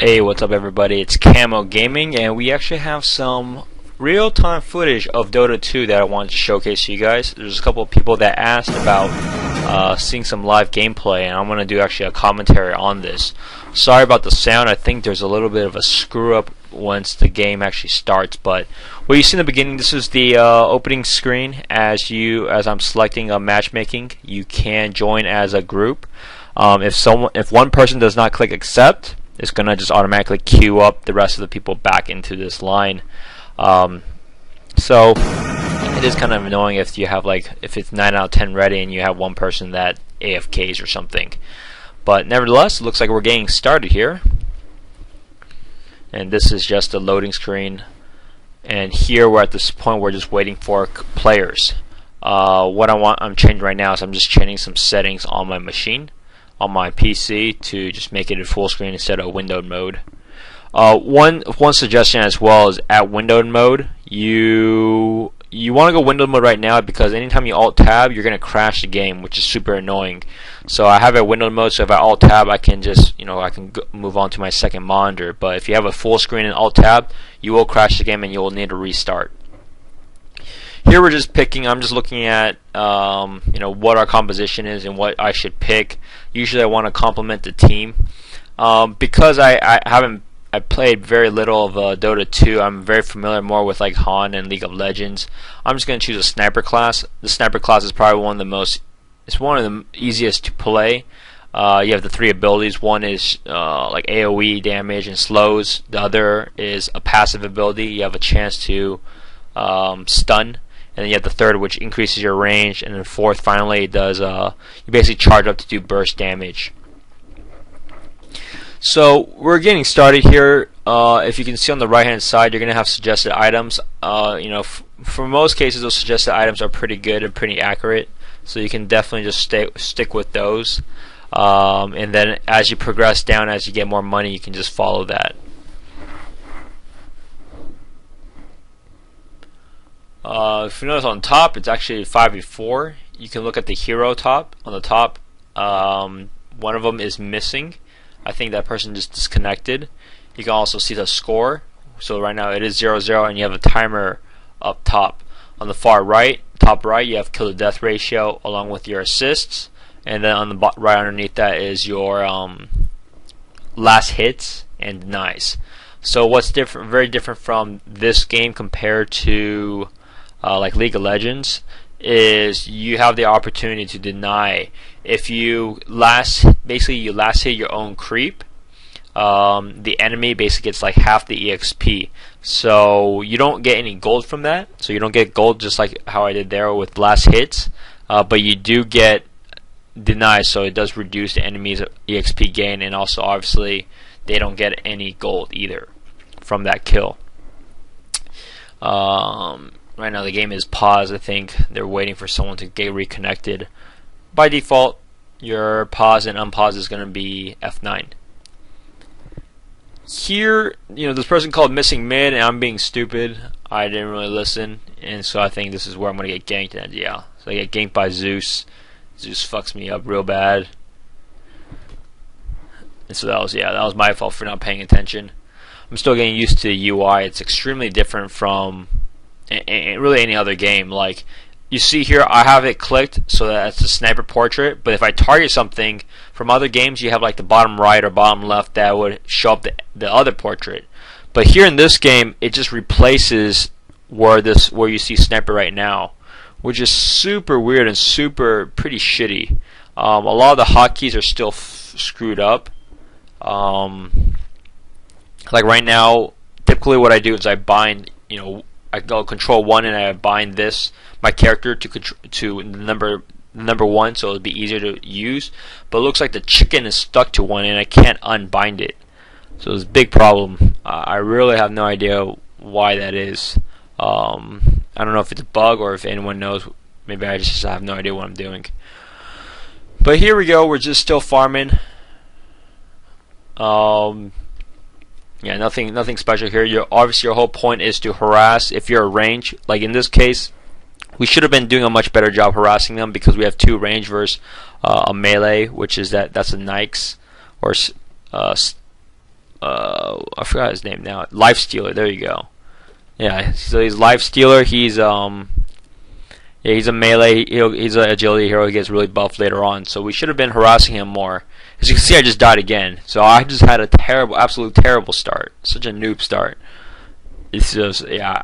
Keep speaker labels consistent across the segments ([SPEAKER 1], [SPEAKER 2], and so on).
[SPEAKER 1] Hey, what's up everybody? It's Camo Gaming, and we actually have some real-time footage of Dota 2 that I wanted to showcase to you guys. There's a couple of people that asked about seeing some live gameplay, and I'm going to do actually a commentary on this. Sorry about the sound. I think there's a little bit of a screw-up once the game actually starts, but what you see in the beginning, this is the opening screen. As I'm selecting matchmaking, you can join as a group. If one person does not click accept, it's gonna just automatically queue up the rest of the people back into this line. So it is kind of annoying if you have if it's 9 out of 10 ready and you have one person that AFKs or something. But nevertheless, it looks like we're getting started here. And this is just a loading screen. And here we're at this point, we're just waiting for players. What I'm changing right now is I'm just changing some settings on my machine, on my PC, to just make it in full screen instead of windowed mode. One suggestion as well is at windowed mode, you want to go windowed mode right now, because anytime you alt tab, you're going to crash the game, which is super annoying. So I have it windowed mode, so if I alt tab, I can just move on to my second monitor. But if you have a full screen and alt tab, you will crash the game and you will need to restart. Here we're just picking. I'm just looking at what our composition is and what I should pick. Usually I want to complement the team. Because I played very little of Dota 2. I'm very familiar more with like Han and League of Legends. I'm just going to choose a sniper class. The sniper class is probably one of the easiest to play. You have the 3 abilities. One is like AoE damage and slows. The other is a passive ability. You have a chance to stun. And then you have the third, which increases your range, and then fourth, finally, does you basically charge up to do burst damage. So we're getting started here. If you can see on the right-hand side, you're going to have suggested items. For most cases, those suggested items are pretty good and pretty accurate, so you can definitely just stick with those. And then as you progress down, as you get more money, you can just follow that. If you notice on top, it's actually 5v4. You can look at the hero top. On the top, one of them is missing. I think that person just disconnected. You can also see the score. So right now it is 0-0, and you have a timer up top. On the far right, top right, you have kill to death ratio along with your assists, and then on the right underneath that is your last hits and denies. So what's different, very different from this game compared to like League of Legends, is you have the opportunity to deny. If you last hit your own creep, the enemy basically gets like half the EXP. So you don't get any gold from that. So you don't get gold, just like how I did there with last hits, but you do get denies. So it does reduce the enemy's EXP gain, and also obviously they don't get any gold either from that kill. Right now the game is paused. I think they're waiting for someone to get reconnected. By default, your pause and unpause is going to be F9. Here, this person called missing mid, and I'm being stupid. I didn't really listen, and so I think this is where I'm going to get ganked. And yeah, so I get ganked by Zeus. Zeus fucks me up real bad. And so that was my fault for not paying attention. I'm still getting used to the UI. It's extremely different from really any other game. Like you see here, I have it clicked so that it's a sniper portrait, but if I target something from other games, you have like the bottom right or bottom left that would show up the other portrait. But here in this game, it just replaces where you see sniper right now, which is super weird and pretty shitty. A lot of the hotkeys are still screwed up. Like right now, typically what I do is I bind, I go control 1 and I bind my character to number 1, so it'll be easier to use. But it looks like the chicken is stuck to 1 and I can't unbind it. So it's a big problem. I really have no idea why that is. I don't know if it's a bug or if anyone knows. Maybe I just have no idea what I'm doing. But here we go. We're just still farming. Yeah, nothing special here. Obviously your whole point is to harass. If you're a range, like in this case, we should have been doing a much better job harassing them, because we have 2 range versus a melee, which is that's a Nikes or forgot his name now. Life Stealer. There you go. Yeah, so he's Life Stealer. He's yeah, he's a melee. He's an agility hero. He gets really buffed later on. So we should have been harassing him more. As you can see, I just died again. So I just had a terrible, absolute terrible start. Such a noob start. It's just, yeah.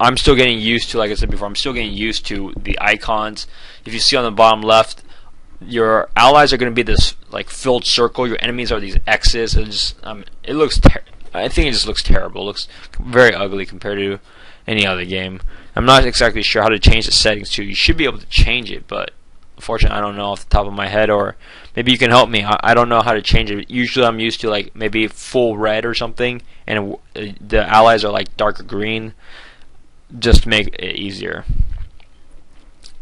[SPEAKER 1] I'm still getting used to, like I said before, I'm still getting used to the icons. If you see on the bottom left, your allies are going to be this like filled circle. Your enemies are these X's. It looks. I think it just looks terrible. It looks very ugly compared to any other game. I'm not exactly sure how to change the settings too. You should be able to change it, but unfortunately I don't know off the top of my head, or maybe you can help me. I don't know how to change it. Usually I'm used to like maybe full red or something, and the allies are like darker green, just to make it easier.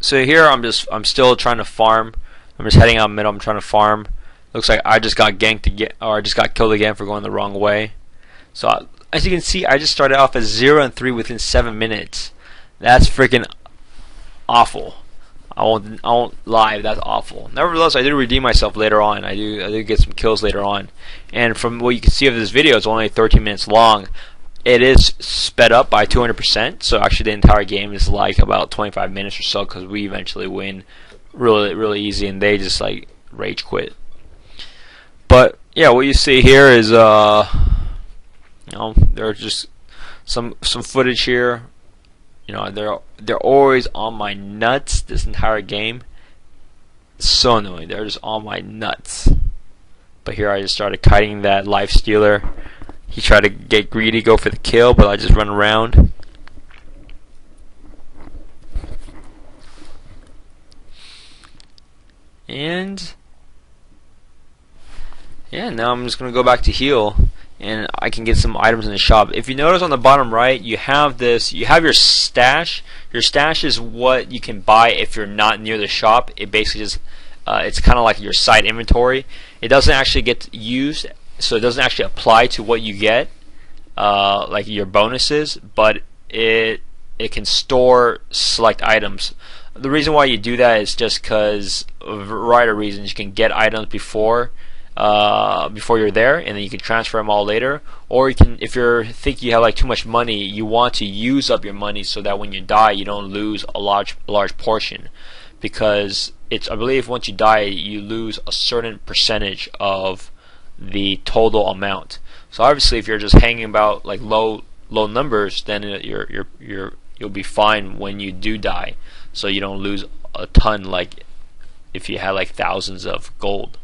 [SPEAKER 1] So here I'm still trying to farm. I'm just heading out middle. I'm trying to farm. Looks like I just got ganked again, or I just got killed again for going the wrong way. So as you can see, I just started off as 0-3 within 7 minutes. That's freaking awful. I won't lie, that's awful. Nevertheless, I did redeem myself later on. I did get some kills later on. And from what you can see of this video, it's only 13 minutes long. It is sped up by 200%. So actually, the entire game is like about 25 minutes or so, because we eventually win really easy, and they just like rage quit. But yeah, what you see here is there's just some footage here. They're always on my nuts this entire game. It's so annoying. They're just on my nuts. But here I just started kiting that Life Stealer. He tried to get greedy, go for the kill, but I just run around. And yeah, now I'm just gonna go back to heal, and I can get some items in the shop. If you notice on the bottom right, you have your stash. Your stash is what you can buy if you're not near the shop. It basically just it's kind of like your side inventory. It doesn't actually get used, so it doesn't actually apply to what you get, like your bonuses, but it can store select items. The reason why you do that is just because of a variety of reasons. You can get items before you're there, and then you can transfer them all later. Or you can, if you think you have like too much money, you want to use up your money so that when you die, you don't lose a large portion. Because I believe once you die, you lose a certain percentage of the total amount. So obviously, if you're just hanging about like low numbers, then you'll be fine when you do die. So you don't lose a ton like if you had like thousands of gold.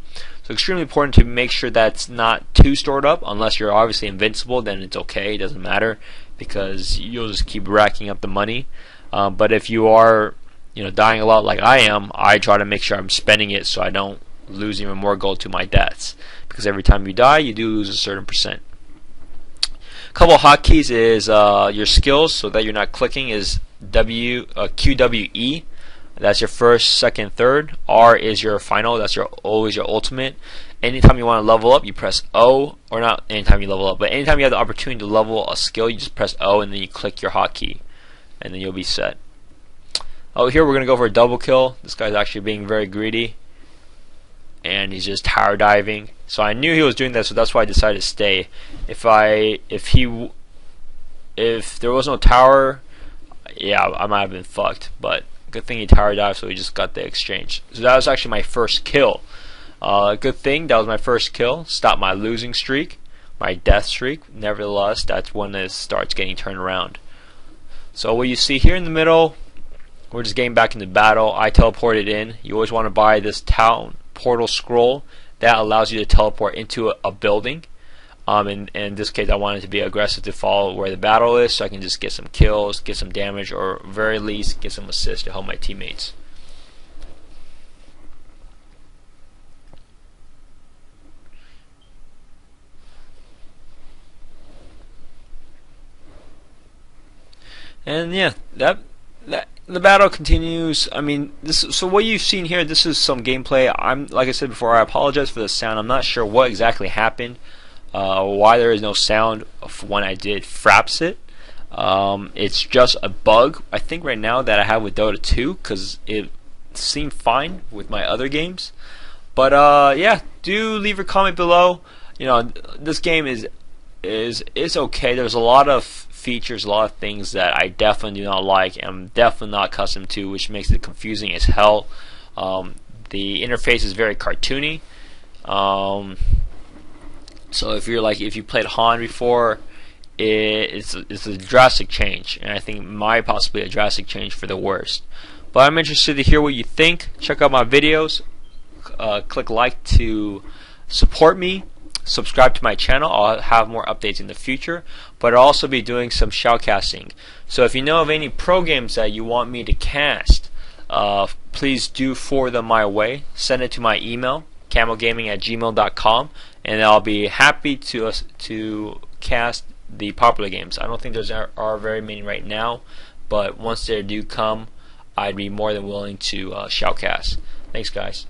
[SPEAKER 1] So extremely important to make sure that's not too stored up. Unless you're obviously invincible, then it's okay. It doesn't matter because you'll just keep racking up the money. But if you are, dying a lot like I am, I try to make sure I'm spending it so I don't lose even more gold to my deaths. Because every time you die, you do lose a certain percent. A couple of hotkeys is your skills, so that you're not clicking, is QWE. That's your first, second, third. R is your final. That's always your ultimate. Anytime you want to level up, you press O, or not anytime you level up, but anytime you have the opportunity to level a skill, you just press O and then you click your hotkey, and then you'll be set. Oh, here we're gonna go for a double kill. This guy's actually being very greedy, and he's just tower diving. So I knew he was doing that, so that's why I decided to stay. If there was no tower, yeah, I might have been fucked. But good thing he tower dived, so he just got the exchange. So that was actually my first kill. Good thing that was my first kill. Stopped my losing streak, my death streak. Nevertheless, that's when it starts getting turned around. So what you see here in the middle, we're just getting back into battle. I teleported in. You always want to buy this town portal scroll that allows you to teleport into a building. And in this case, I wanted to be aggressive to follow where the battle is, so I can just get some kills, get some damage, or very least get some assists to help my teammates. And yeah, the battle continues. I mean, so what you've seen here, this is some gameplay. Like I said before, I apologize for the sound. I'm not sure what exactly happened. Why there is no sound when I did fraps it. It's just a bug, I think, right now that I have with Dota 2, because it seemed fine with my other games. But yeah, do leave a comment below. This game is is okay. There's a lot of features, a lot of things that I definitely do not like, and I'm definitely not accustomed to, which makes it confusing as hell. The interface is very cartoony. So if you played Han before, it's a drastic change, and I think might possibly a drastic change for the worst. But I'm interested to hear what you think. Check out my videos. Click like to support me. Subscribe to my channel. I'll have more updates in the future, but I'll also be doing some shoutcasting. So if you know of any pro games that you want me to cast, please do forward them my way. Send it to my email, camogaming@gmail.com, and I'll be happy to cast the popular games. I don't think there's are very many right now, but once they do come, I'd be more than willing to shoutcast. Thanks, guys.